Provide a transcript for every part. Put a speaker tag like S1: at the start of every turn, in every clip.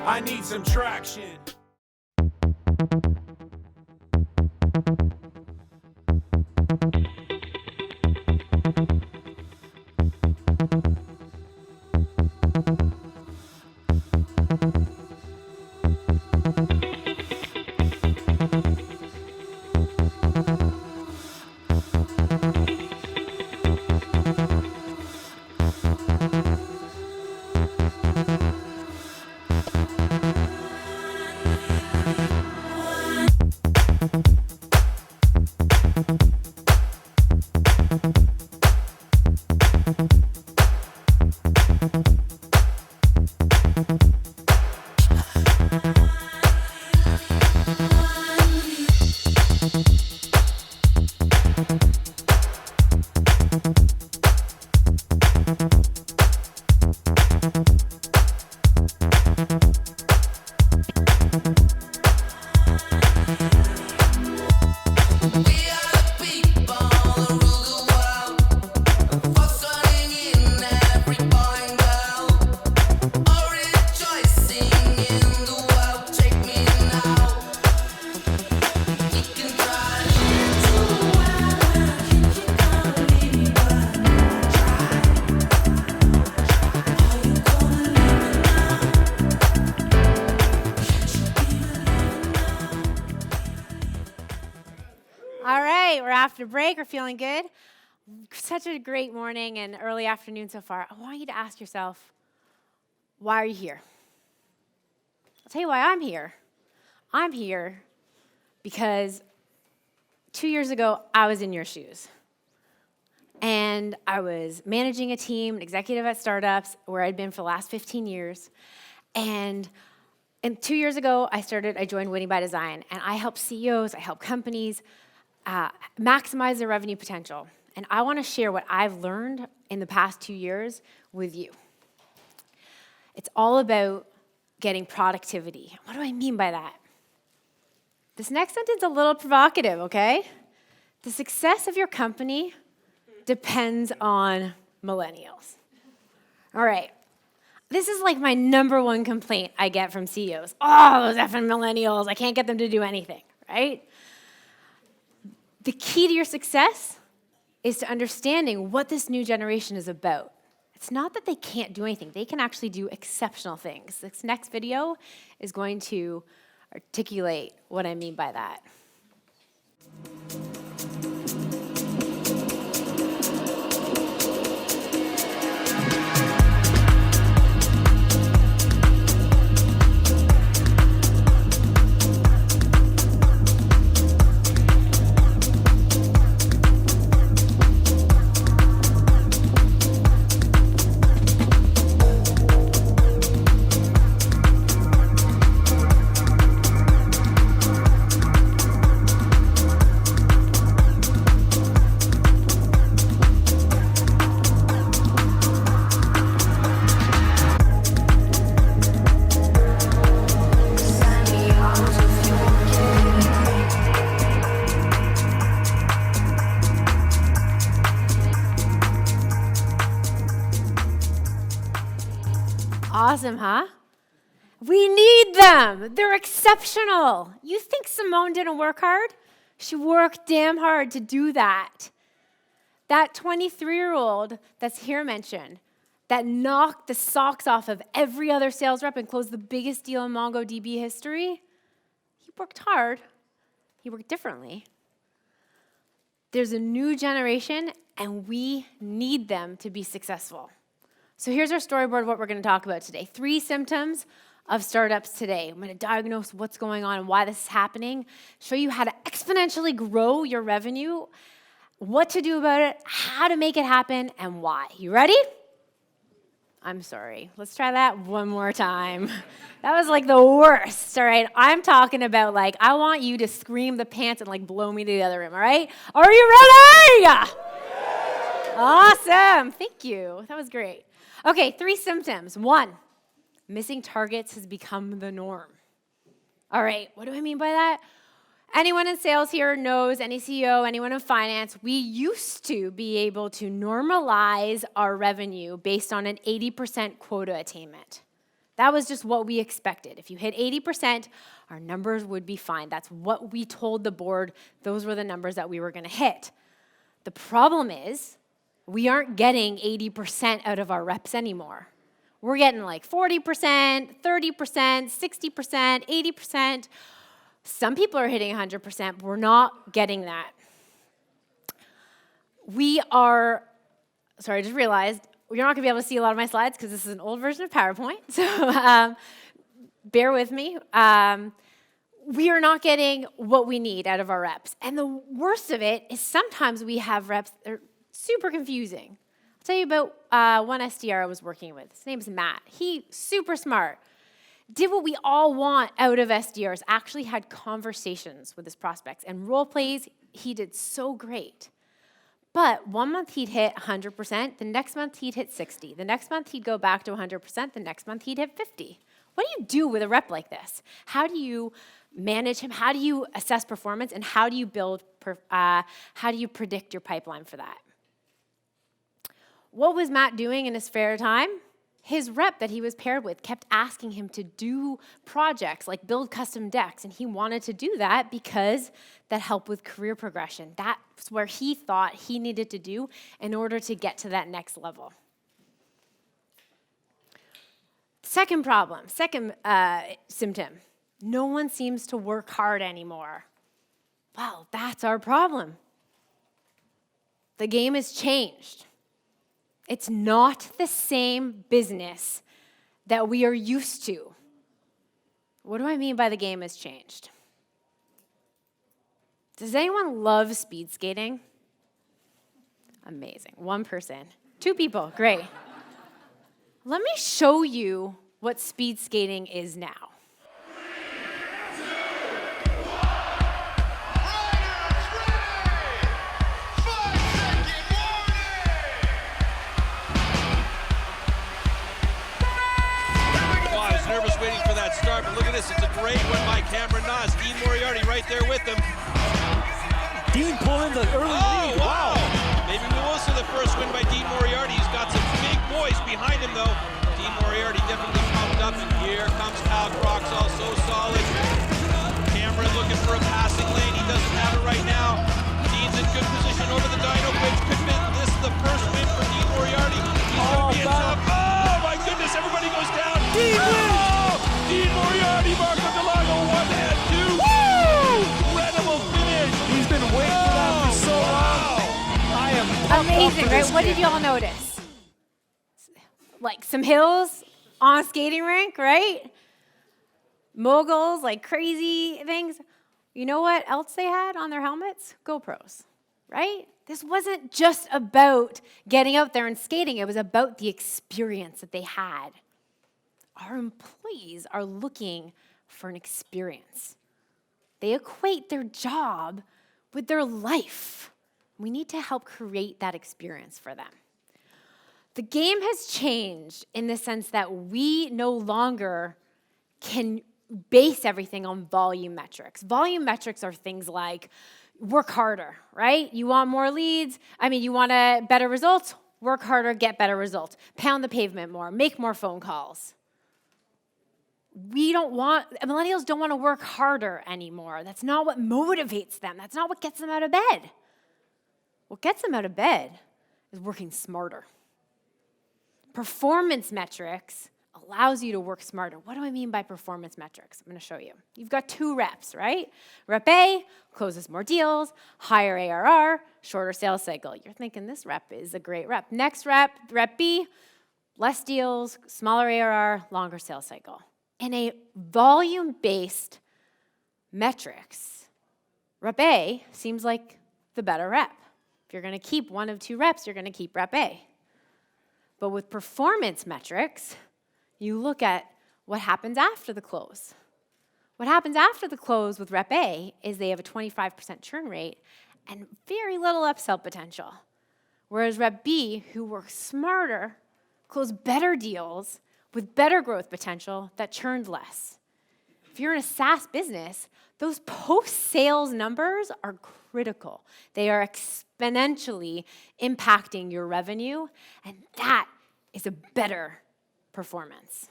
S1: I need some traction.
S2: All right, we're after break. We're feeling good. Such a great morning and early afternoon so far. I want you to ask yourself, why are you here? I'll tell you why I'm here. I'm here because 2 years ago, I was in your shoes. And I was managing a team, an executive at startups, where I'd been for the last 15 years. And 2 years ago, I joined Winning by Design, and I help CEOs, I help companies maximize their revenue potential. And I want to share what I've learned in the past 2 years with you. It's all about getting productivity. What do I mean by that? This next sentence is a little provocative, okay? The success of your company depends on millennials. All right. This is like my number one complaint I get from CEOs. Oh, those effing millennials, I can't get them to do anything, right? The key to your success is to understanding what this new generation is about. It's not that they can't do anything. They can actually do exceptional things. This next video is going to articulate what I mean by that. Awesome, huh? We need them. They're exceptional. You think Simone didn't work hard? She worked damn hard to do that. That 23-year-old that's here mentioned, that knocked the socks off of every other sales rep and closed the biggest deal in MongoDB history, he worked hard. He worked differently. There's a new generation, and we need them to be successful. So here's our storyboard of what we're going to talk about today. 3 symptoms of startups today. I'm going to diagnose what's going on and why this is happening, show you how to exponentially grow your revenue, what to do about it, how to make it happen, and why. You ready? I'm sorry. Let's try that one more time. That was like the worst, all right? I'm talking about like, I want you to scream the pants and like blow me to the other room, all right? Are you ready? Awesome. Thank you. That was great. Okay, 3 symptoms. 1, missing targets has become the norm. All right, what do I mean by that? Anyone in sales here knows, any CEO, anyone in finance, we used to be able to normalize our revenue based on an 80% quota attainment. That was just what we expected. If you hit 80%, our numbers would be fine. That's what we told the board. Those were the numbers that we were going to hit. The problem is we aren't getting 80% out of our reps anymore. We're getting like 40%, 30%, 60%, 80%. Some people are hitting 100%, but we're not getting that. I just realized you're not going to be able to see a lot of my slides because this is an old version of PowerPoint. So bear with me. We are not getting what we need out of our reps. And the worst of it is sometimes we have reps that are super confusing. I'll tell you about one SDR I was working with. His name's Matt. He's super smart. Did what we all want out of SDRs, actually had conversations with his prospects. And role plays, he did so great. But 1 month he'd hit 100%, the next month he'd hit 60%, the next month he'd go back to 100%, the next month he'd hit 50%. What do you do with a rep like this? How do you manage him? How do you assess performance? And how do you predict your pipeline for that? What was Matt doing in his spare time? His rep that he was paired with kept asking him to do projects like build custom decks, and he wanted to do that because that helped with career progression. That's where he thought he needed to do in order to get to that next level. Second symptom, no one seems to work hard anymore. Well, that's our problem. The game has changed. It's not the same business that we are used to. What do I mean by the game has changed? Does anyone love speed skating? Amazing. One person. Two people. Great. Let me show you what speed skating is now.
S1: Start, but look at this, it's a great one by Cameron Nas. Dean Moriarty right there with him.
S3: Dean pulling the early lead.
S1: Wow. Maybe we will see the first win by Dean Moriarty. He's got some big boys behind him, though. Dean Moriarty definitely pumped up, and here comes Kyle Crocs, also solid. Cameron looking for a passing lane. He doesn't have it right now. Dean's in good position over the Dino Bridge. Could be this the first win for Dean Moriarty. He's going to be in top. Oh, my goodness, everybody goes down. Dean wins! Dean Moriarty, Marco Delago, one and two. Woo! Incredible finish.
S3: He's been waiting for that for so long. I am
S2: amazing, right? What did y'all notice? Like some hills on a skating rink, right? Moguls, like crazy things. You know what else they had on their helmets? GoPros, right? This wasn't just about getting out there and skating. It was about the experience that they had. Our employees are looking for an experience. They equate their job with their life. We need to help create that experience for them. The game has changed in the sense that we no longer can base everything on volume metrics. Volume metrics are things like work harder, right? You want more leads. You want better results? Work harder, get better results. Pound the pavement more, make more phone calls. Millennials don't want to work harder anymore. That's not what motivates them. That's not what gets them out of bed. What gets them out of bed is working smarter. Performance metrics allows you to work smarter. What do I mean by performance metrics? I'm going to show you. You've got two reps, right? Rep A closes more deals, higher ARR, shorter sales cycle. You're thinking this rep is a great rep. Next rep, Rep B, less deals, smaller ARR, longer sales cycle. In a volume-based metrics, Rep A seems like the better rep. If you're going to keep one of two reps, you're going to keep Rep A. But with performance metrics, you look at what happens after the close. What happens after the close with Rep A is they have a 25% churn rate and very little upsell potential. Whereas Rep B, who works smarter, closed better deals with better growth potential that churned less. If you're in a SaaS business, those post-sales numbers are critical. They are exponentially impacting your revenue, and that is a better performance.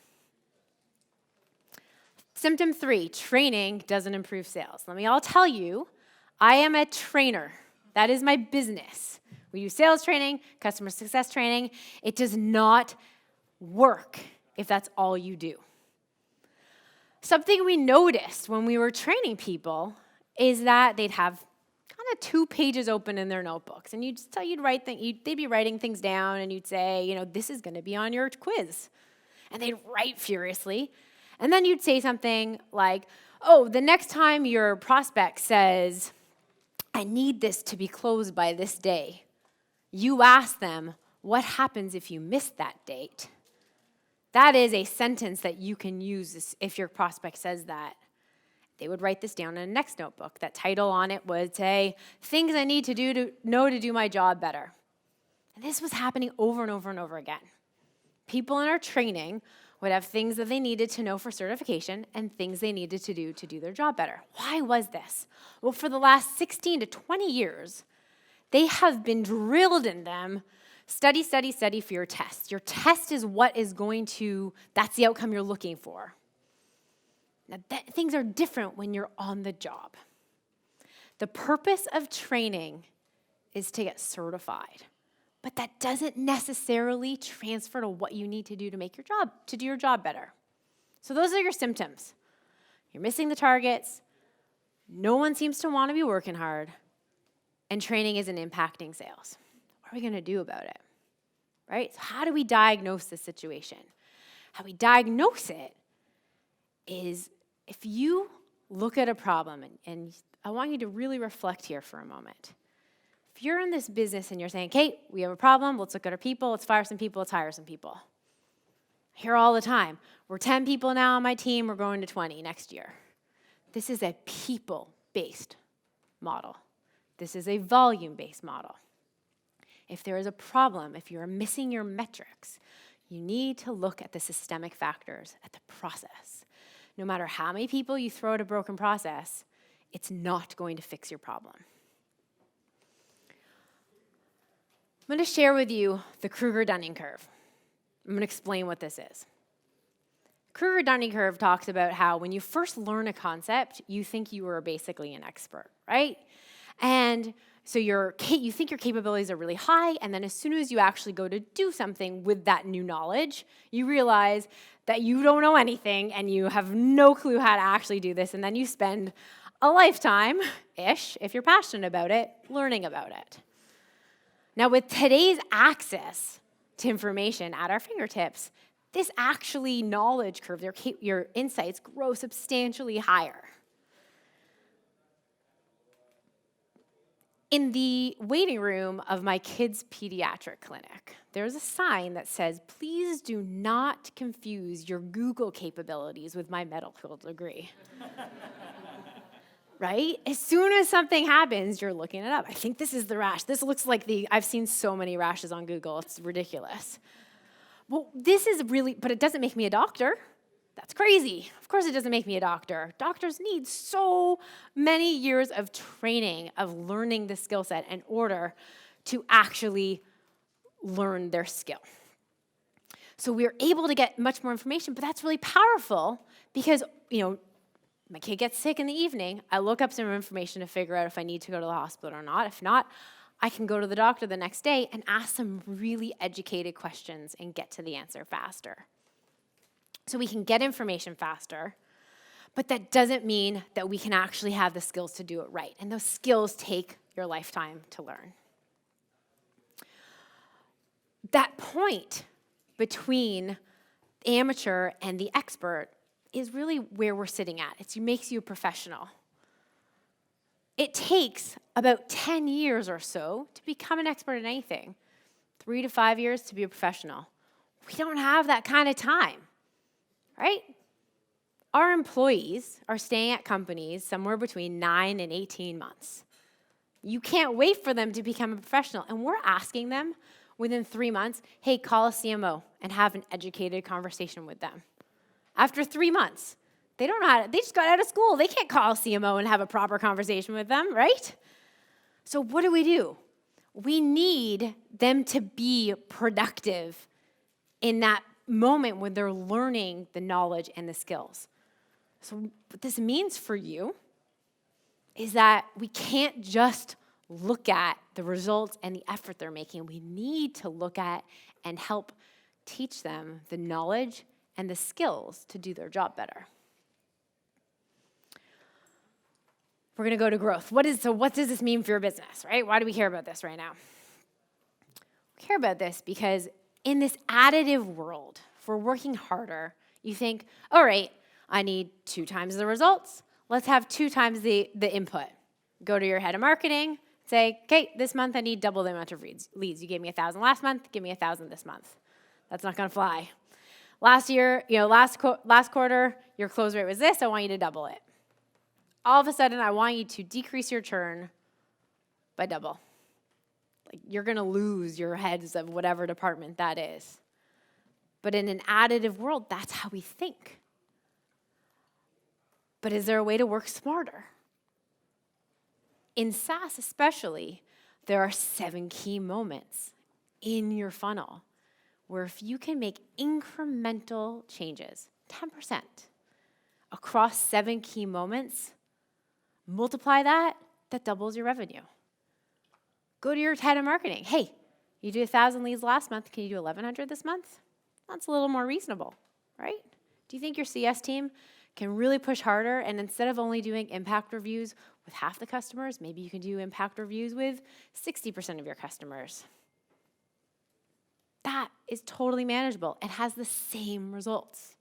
S2: Symptom 3, training doesn't improve sales. Let me all tell you, I am a trainer. That is my business. We use sales training, customer success training. It does not work if that's all you do. Something we noticed when we were training people is that they'd have kind of 2 pages open in their notebooks, and they'd be writing things down, and you'd say, this is going to be on your quiz, and they'd write furiously, and then you'd say something like, oh, the next time your prospect says, I need this to be closed by this day, you ask them, what happens if you miss that date? That is a sentence that you can use if your prospect says that. They would write this down in a next notebook. That title on it would say, things I need to do my job better. And this was happening over and over and over again. People in our training would have things that they needed to know for certification and things they needed to do their job better. Why was this? Well, for the last 16 to 20 years, they have been drilled in them, study, study, study for your test. Your test is that's the outcome you're looking for. Now, things are different when you're on the job. The purpose of training is to get certified, but that doesn't necessarily transfer to what you need to do to do your job better. So those are your symptoms. You're missing the targets, no one seems to want to be working hard, and training isn't impacting sales. What are we going to do about it? Right? So how do we diagnose this situation? How we diagnose it is if you look at a problem, and I want you to really reflect here for a moment. If you're in this business and you're saying, okay, we have a problem, let's look at our people, let's fire some people, let's hire some people. I hear all the time, we're 10 people now on my team, we're going to 20 next year. This is a people-based model. This is a volume-based model. If there is a problem, if you're missing your metrics, you need to look at the systemic factors, at the process. No matter how many people you throw at a broken process, it's not going to fix your problem. I'm going to share with you the Kruger-Dunning curve. I'm going to explain what this is. Kruger-Dunning curve talks about how when you first learn a concept, you think you are basically an expert, right? And so you think your capabilities are really high, and then as soon as you actually go to do something with that new knowledge, you realize that you don't know anything and you have no clue how to actually do this, and then you spend a lifetime-ish, if you're passionate about it, learning about it. Now, with today's access to information at our fingertips, this actually knowledge curve, your insights grow substantially higher. In the waiting room of my kids' pediatric clinic, there's a sign that says, please do not confuse your Google capabilities with my medical degree. Right? As soon as something happens, you're looking it up. I think this is the rash. This looks like I've seen so many rashes on Google. It's ridiculous. Well, but it doesn't make me a doctor. That's crazy. Of course it doesn't make me a doctor. Doctors need so many years of training, of learning the skill set in order to actually learn their skill. So we're able to get much more information, but that's really powerful because, my kid gets sick in the evening. I look up some information to figure out if I need to go to the hospital or not. If not, I can go to the doctor the next day and ask some really educated questions and get to the answer faster. So we can get information faster, but that doesn't mean that we can actually have the skills to do it right. And those skills take your lifetime to learn. That point between amateur and the expert is really where we're sitting at. It makes you a professional. It takes about 10 years or so to become an expert in anything. 3 to 5 years to be a professional. We don't have that kind of time. Right? Our employees are staying at companies somewhere between 9 and 18 months. You can't wait for them to become a professional. And we're asking them within 3 months, hey, call a CMO and have an educated conversation with them. After 3 months, they don't know how to, they just got out of school. They can't call a CMO and have a proper conversation with them, right? So what do? We need them to be productive in that moment when they're learning the knowledge and the skills. So what this means for you is that we can't just look at the results and the effort they're making. We need to look at and help teach them the knowledge and the skills to do their job better. We're going to go to growth. What does this mean for your business, right? Why do we care about this right now? We care about this because in this additive world, if we're working harder, you think, all right, I need 2 times the results. Let's have 2 times the input. Go to your head of marketing, say, okay, this month I need double the amount of leads. You gave me 1,000 last month, give me 1,000 this month. That's not going to fly. Last year, last quarter, your close rate was this. I want you to double it. All of a sudden, I want you to decrease your churn by double. Like, you're going to lose your heads of whatever department that is. But in an additive world, that's how we think. But is there a way to work smarter? In SaaS especially, there are 7 key moments in your funnel where if you can make incremental changes, 10%, across 7 key moments, multiply that doubles your revenue. Go to your head of marketing. Hey, you do 1,000 leads last month. Can you do 1,100 this month? That's a little more reasonable, right? Do you think your CS team can really push harder, and instead of only doing impact reviews with half the customers, maybe you can do impact reviews with 60% of your customers? That is totally manageable and has the same results.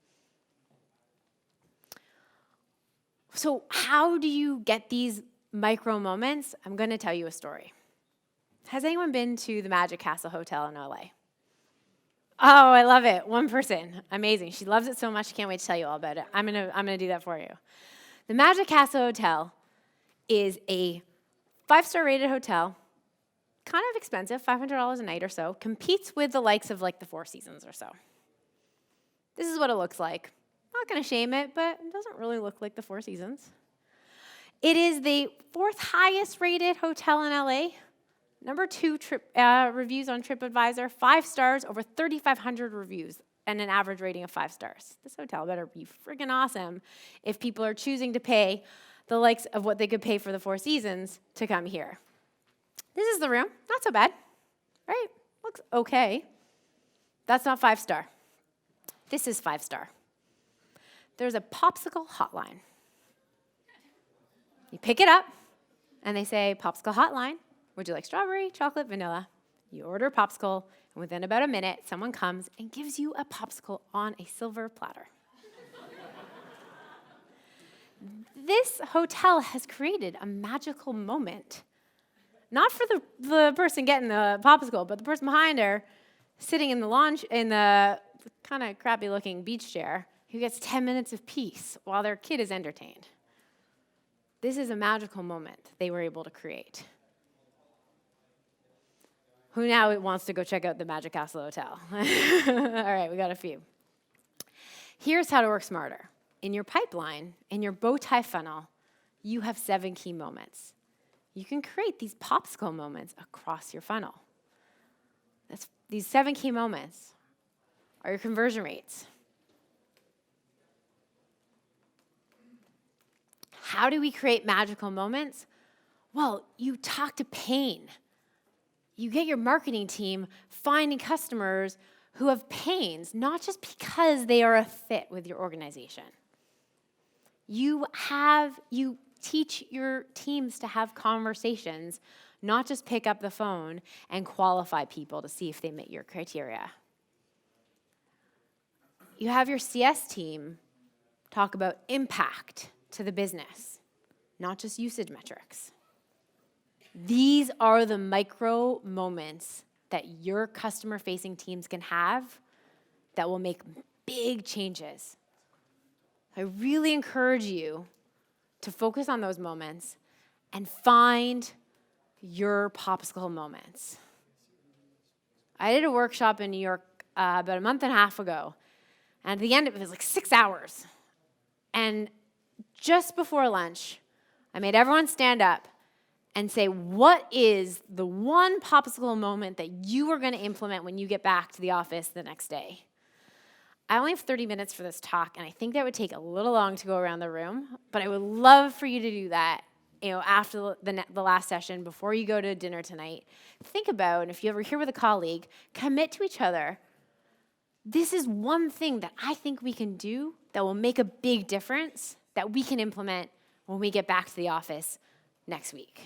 S2: So how do you get these micro moments? I'm going to tell you a story. Has anyone been to the Magic Castle Hotel in LA? Oh, I love it. One person. Amazing. She loves it so much, she can't wait to tell you all about it. I'm gonna do that for you. The Magic Castle Hotel is a 5-star rated hotel, kind of expensive, $500 a night or so, competes with the likes of like the Four Seasons or so. This is what it looks like. Not gonna shame it, but it doesn't really look like the Four Seasons. It is the 4th highest rated hotel in LA. Number 2 reviews on TripAdvisor, 5 stars, over 3,500 reviews, and an average rating of 5 stars. This hotel better be friggin' awesome if people are choosing to pay the likes of what they could pay for the Four Seasons to come here. This is the room. Not so bad, right? Looks okay. That's not 5-star. This is 5-star. There's a popsicle hotline. You pick it up, and they say, popsicle hotline. Would you like strawberry, chocolate, vanilla? You order a popsicle, and within about a minute, someone comes and gives you a popsicle on a silver platter. This hotel has created a magical moment. Not for the person getting the popsicle, but the person behind her sitting in the lounge, in the kind of crappy-looking beach chair, who gets 10 minutes of peace while their kid is entertained. This is a magical moment they were able to create. Who now wants to go check out the Magic Castle Hotel? All right, we got a few. Here's how to work smarter. In your pipeline, in your bow tie funnel, you have 7 key moments. You can create these popsicle moments across your funnel. These 7 key moments are your conversion rates. How do we create magical moments? Well, you talk to pain. You get your marketing team finding customers who have pains, not just because they are a fit with your organization. You teach your teams to have conversations, not just pick up the phone and qualify people to see if they meet your criteria. You have your CS team talk about impact to the business, not just usage metrics. These are the micro moments that your customer-facing teams can have that will make big changes. I really encourage you to focus on those moments and find your popsicle moments. I did a workshop in New York about a month and a half ago, and at the end it was like 6 hours. And just before lunch, I made everyone stand up and say, what is the one popsicle moment that you are going to implement when you get back to the office the next day? I only have 30 minutes for this talk, and I think that would take a little long to go around the room, but I would love for you to do that, after the last session, before you go to dinner tonight. Think about, and if you're ever here with a colleague, commit to each other. This is one thing that I think we can do that will make a big difference that we can implement when we get back to the office next week.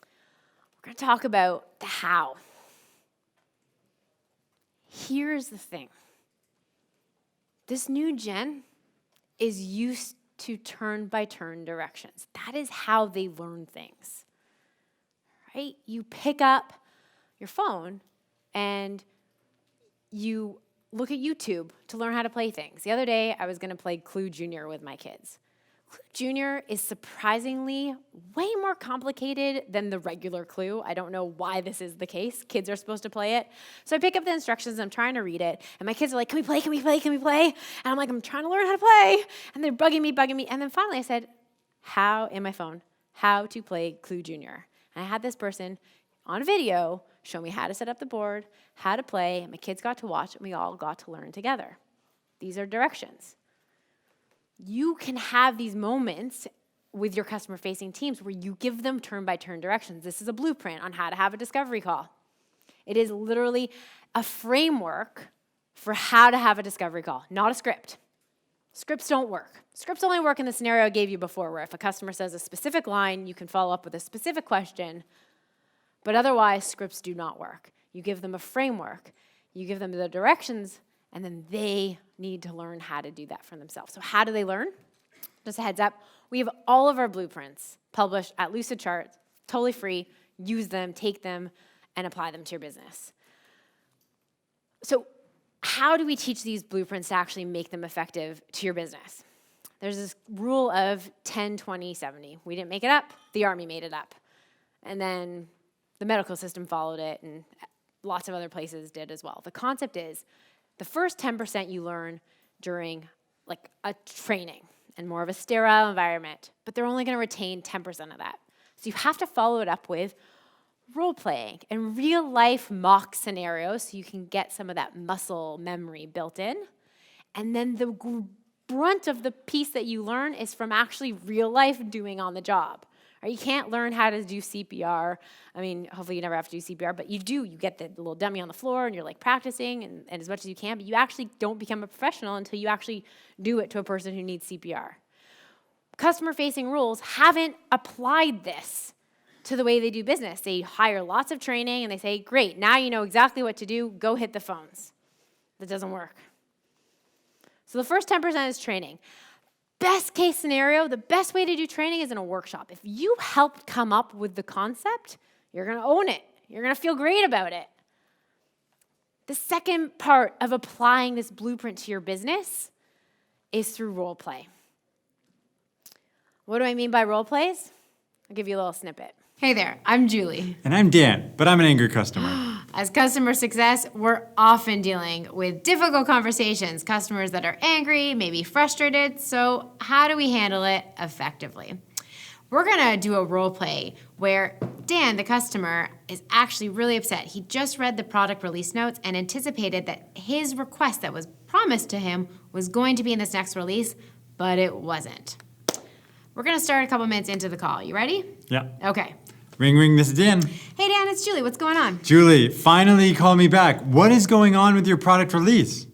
S2: We're going to talk about the how. Here's the thing. This new gen is used to turn-by-turn directions. That is how they learn things, right? You pick up your phone and you look at YouTube to learn how to play things. The other day, I was going to play Clue Junior with my kids. Clue Junior is surprisingly way more complicated than the regular Clue. I don't know why this is the case. Kids are supposed to play it. So I pick up the instructions, and I'm trying to read it, and my kids are like, can we play, can we play, can we play? And I'm like, I'm trying to learn how to play. And they're bugging me. And then finally I said, in my phone, how to play Clue Junior. And I had this person on video show me how to set up the board, how to play, and my kids got to watch, and we all got to learn together. These are directions. You can have these moments with your customer-facing teams where you give them turn-by-turn directions. This is a blueprint on how to have a discovery call. It is literally a framework for how to have a discovery call, not a script. Scripts don't work. Scripts only work in the scenario I gave you before, where if a customer says a specific line, you can follow up with a specific question. But otherwise, scripts do not work. You give them a framework, you give them the directions, and then they need to learn how to do that for themselves. So how do they learn? Just a heads up, we have all of our blueprints published at Lucidchart, totally free. Use them, take them, and apply them to your business. So how do we teach these blueprints to actually make them effective to your business? There's this rule of 10, 20, 70. We didn't make it up. The Army made it up. And then the medical system followed it, and lots of other places did as well. The concept is the first 10% you learn during like a training and more of a sterile environment, but they're only going to retain 10% of that. So you have to follow it up with role-playing and real-life mock scenarios so you can get some of that muscle memory built in. And then the brunt of the piece that you learn is from actually real-life doing on the job. You can't learn how to do CPR. I mean, hopefully you never have to do CPR, but you do. You get the little dummy on the floor, and you're like practicing and as much as you can, but you actually don't become a professional until you actually do it to a person who needs CPR. Customer-facing rules haven't applied this to the way they do business. They hire lots of training, and they say, great, now you know exactly what to do. Go hit the phones. That doesn't work. So the first 10% is training. Best case scenario, the best way to do training is in a workshop. If you helped come up with the concept, you're going to own it. You're going to feel great about it. The second part of applying this blueprint to your business is through role play. What do I mean by role plays? I'll give you a little snippet. Hey there, I'm Julie.
S3: And I'm Dan, but I'm an angry customer.
S2: As customer success, we're often dealing with difficult conversations, customers that are angry, maybe frustrated, so how do we handle it effectively? We're gonna do a role play where Dan, the customer, is actually really upset. He just read the product release notes and anticipated that his request that was promised to him was going to be in this next release, but it wasn't. We're gonna start a couple minutes into the call. You ready?
S3: Yeah.
S2: Okay.
S3: Ring, ring, this is Dan.
S2: Hey Dan, it's Julie. What's going on?
S3: Julie, finally you called me back. What is going on with your product release?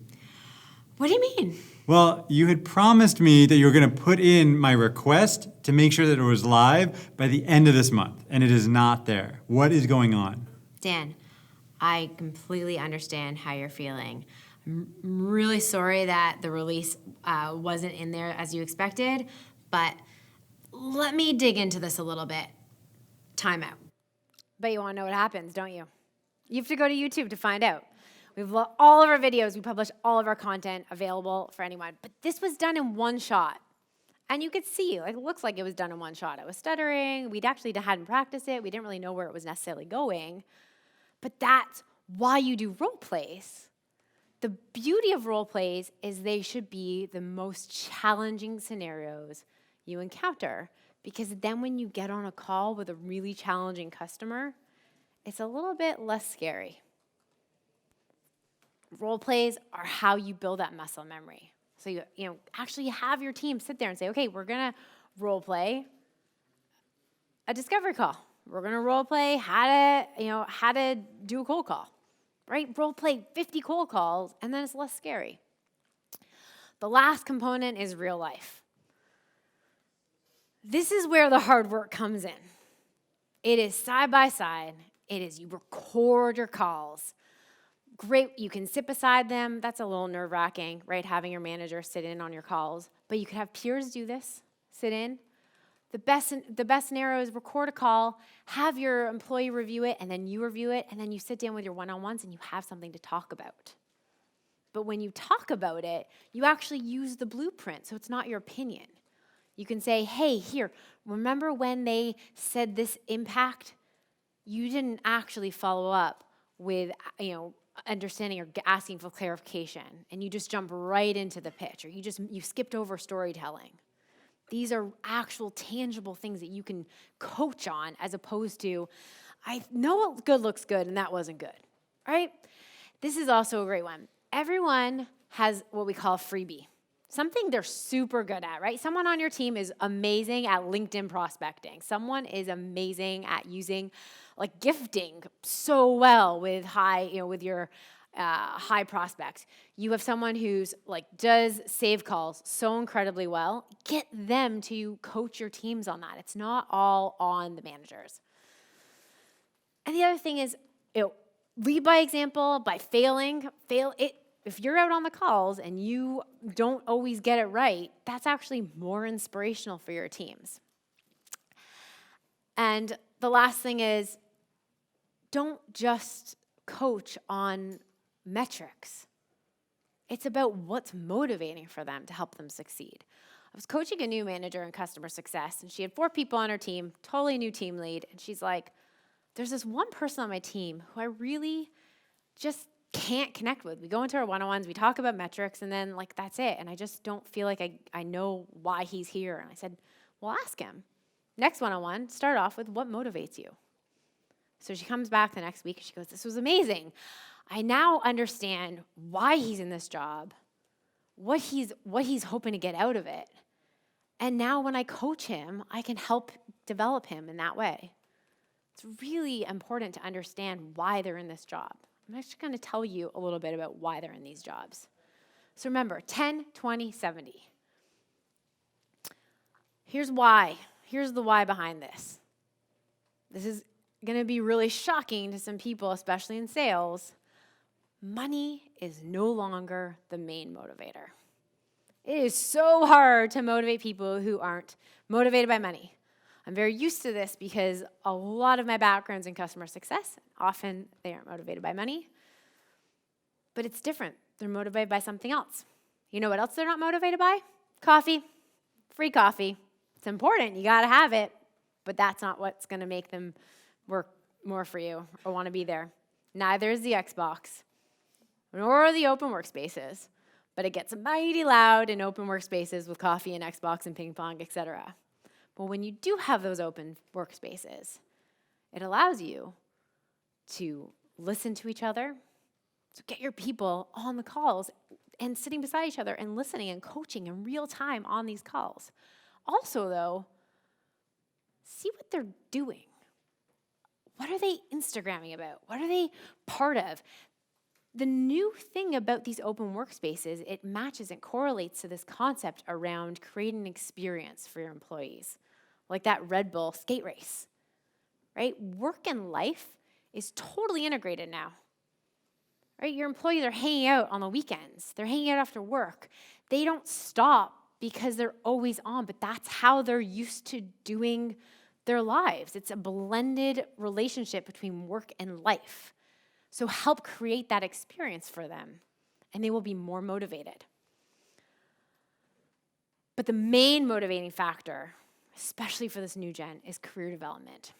S2: What do you mean?
S3: Well, you had promised me that you were going to put in my request to make sure that it was live by the end of this month, and it is not there. What is going on?
S2: Dan, I completely understand how you're feeling. I'm really sorry that the release wasn't in there as you expected, but let me dig into this a little bit. Time out. But you want to know what happens, don't you? You have to go to YouTube to find out. We have all of our videos, we publish all of our content available for anyone. But this was done in one shot. And you could see, like, it looks like it was done in one shot. I was stuttering. We'd actually hadn't practiced it. We didn't really know where it was necessarily going. But that's why you do role plays. The beauty of role plays is they should be the most challenging scenarios you encounter. Because then when you get on a call with a really challenging customer, it's a little bit less scary. Role plays are how you build that muscle memory. So you actually have your team sit there and say, okay, we're going to role play a discovery call. We're going to role play how to do a cold call, right? Role play 50 cold calls, and then it's less scary. The last component is real life. This is where the hard work comes in. It is side by side. It is you record your calls. Great, you can sit beside them. That's a little nerve-wracking, right? Having your manager sit in on your calls. But you could have peers do this, sit in. The best scenario is record a call, have your employee review it, and then you review it, and then you sit down with your one-on-ones and you have something to talk about. But when you talk about it, you actually use the blueprint, so it's not your opinion. You can say, hey, here, remember when they said this impact? You didn't actually follow up with, understanding or asking for clarification, and you just jump right into the pitch, or you skipped over storytelling. These are actual tangible things that you can coach on, as opposed to, I know what good looks good and that wasn't good, right? This is also a great one. Everyone has what we call a freebie, something they're super good at, right? Someone on your team is amazing at LinkedIn prospecting. Someone is amazing at using gifting so well with with your high prospects. You have someone who's does save calls so incredibly well. Get them to coach your teams on that. It's not all on the managers. And the other thing is, lead by example, by failing. If you're out on the calls and you don't always get it right, that's actually more inspirational for your teams. And the last thing is, don't just coach on metrics. It's about what's motivating for them to help them succeed. I was coaching a new manager in customer success, and she had 4 people on her team, totally new team lead, and she's like, there's this one person on my team who I really just can't connect with. We go into our one-on-ones, we talk about metrics, and then that's it, and I just don't feel like I know why he's here. And I said, well, ask him. Next one-on-one, start off with what motivates you. So she comes back the next week and she goes, this was amazing. I now understand why he's in this job, what he's hoping to get out of it. And now when I coach him, I can help develop him in that way. It's really important to understand why they're in this job. I'm actually going to tell you a little bit about why they're in these jobs. So remember, 10, 20, 70. Here's why. Here's the why behind this. This is going to be really shocking to some people, especially in sales. Money is no longer the main motivator. It is so hard to motivate people who aren't motivated by money. I'm very used to this because a lot of my background's in customer success. Often they aren't motivated by money. But it's different. They're motivated by something else. You know what else they're not motivated by? Coffee. Free coffee. It's important. You got to have it. But that's not what's going to make them work more for you or want to be there. Neither is the Xbox nor the open workspaces. But it gets mighty loud in open workspaces with coffee and Xbox and ping pong, etc. But when you do have those open workspaces, it allows you to listen to each other, so get your people on the calls and sitting beside each other and listening and coaching in real time on these calls. Also, though, see what they're doing. What are they Instagramming about? What are they part of? The new thing about these open workspaces, it matches and correlates to this concept around creating an experience for your employees, like that Red Bull skate race, right? Work and life is totally integrated now, right? Your employees are hanging out on the weekends. They're hanging out after work. They don't stop because they're always on, but that's how they're used to doing their lives. It's a blended relationship between work and life. So help create that experience for them, and they will be more motivated. But the main motivating factor, especially for this new gen, is career development.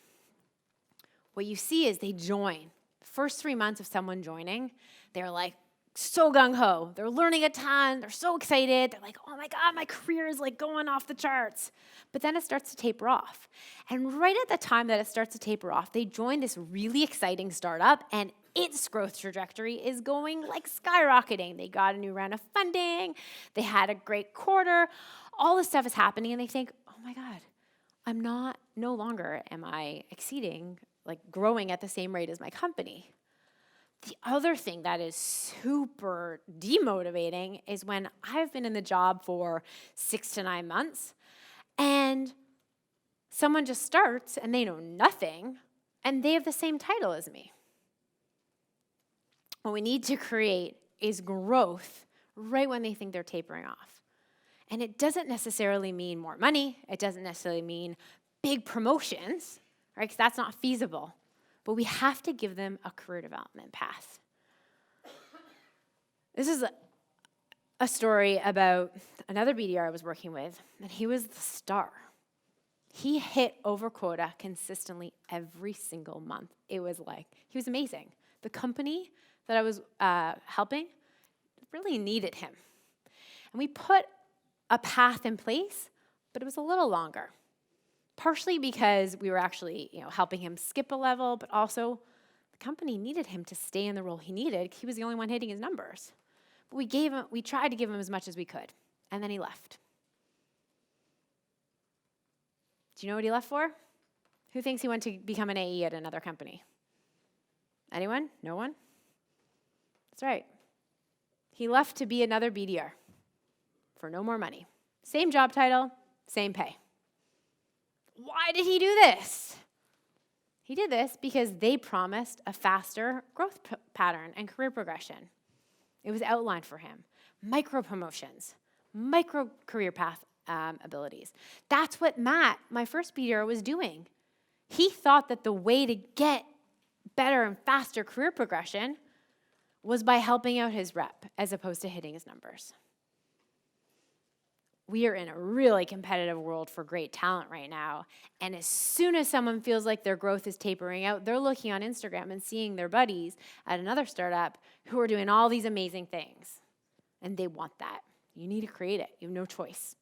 S2: What you see is they join. The first 3 months of someone joining, they're so gung-ho. They're learning a ton. They're so excited. They're like, oh my God, my career is going off the charts. But then it starts to taper off. And right at the time that it starts to taper off, they join this really exciting startup, and its growth trajectory is going like skyrocketing. They got a new round of funding. They had a great quarter. All this stuff is happening, and they think, oh my God, no longer am I exceeding, like growing at the same rate as my company. The other thing that is super demotivating is when I've been in the job for 6 to 9 months and someone just starts and they know nothing and they have the same title as me. What we need to create is growth right when they think they're tapering off. And it doesn't necessarily mean more money. It doesn't necessarily mean big promotions, right? Because that's not feasible. But we have to give them a career development path. This is a story about another BDR I was working with, and he was the star. He hit over quota consistently every single month. It was like, he was amazing. The company that I was helping really needed him. And we put a path in place, but it was a little longer. Partially because we were actually, helping him skip a level, but also the company needed him to stay in the role he needed. He was the only one hitting his numbers. But we tried to give him as much as we could, and then he left. Do you know what he left for? Who thinks he went to become an AE at another company? Anyone? No one? That's right. He left to be another BDR for no more money. Same job title, same pay. Why did he do this? He did this because they promised a faster growth pattern and career progression. It was outlined for him. Micro promotions, micro career path abilities. That's what Matt, my first BDR, was doing. He thought that the way to get better and faster career progression was by helping out his rep as opposed to hitting his numbers. We are in a really competitive world for great talent right now. And as soon as someone feels like their growth is tapering out, they're looking on Instagram and seeing their buddies at another startup who are doing all these amazing things. And they want that. You need to create it. You have no choice.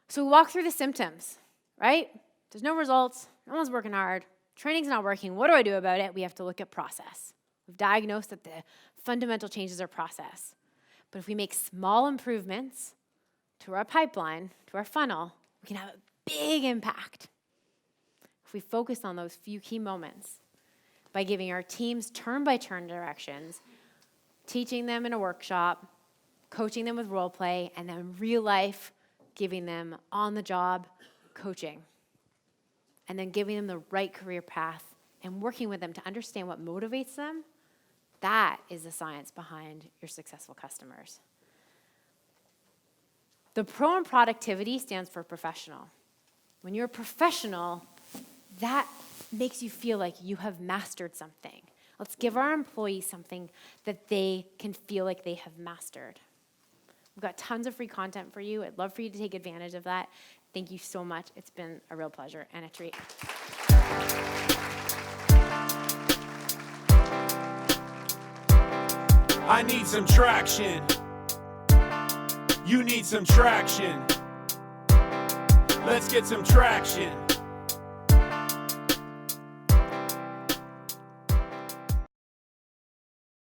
S2: So we walk through the symptoms, right? There's no results. No one's working hard. Training's not working. What do I do about it? We have to look at process. We've diagnosed that the fundamental changes are process. But if we make small improvements to our pipeline, to our funnel, we can have a big impact. If we focus on those few key moments by giving our teams turn-by-turn directions, teaching them in a workshop, coaching them with role play, and then real life, giving them on-the-job coaching, and then giving them the right career path and working with them to understand what motivates them, that is the science behind your successful customers. The pro in productivity stands for professional. When you're a professional, that makes you feel like you have mastered something. Let's give our employees something that they can feel like they have mastered. We've got tons of free content for you. I'd love for you to take advantage of that. Thank you so much. It's been a real pleasure and a treat.
S4: I need some traction. You need some traction. Let's get some traction.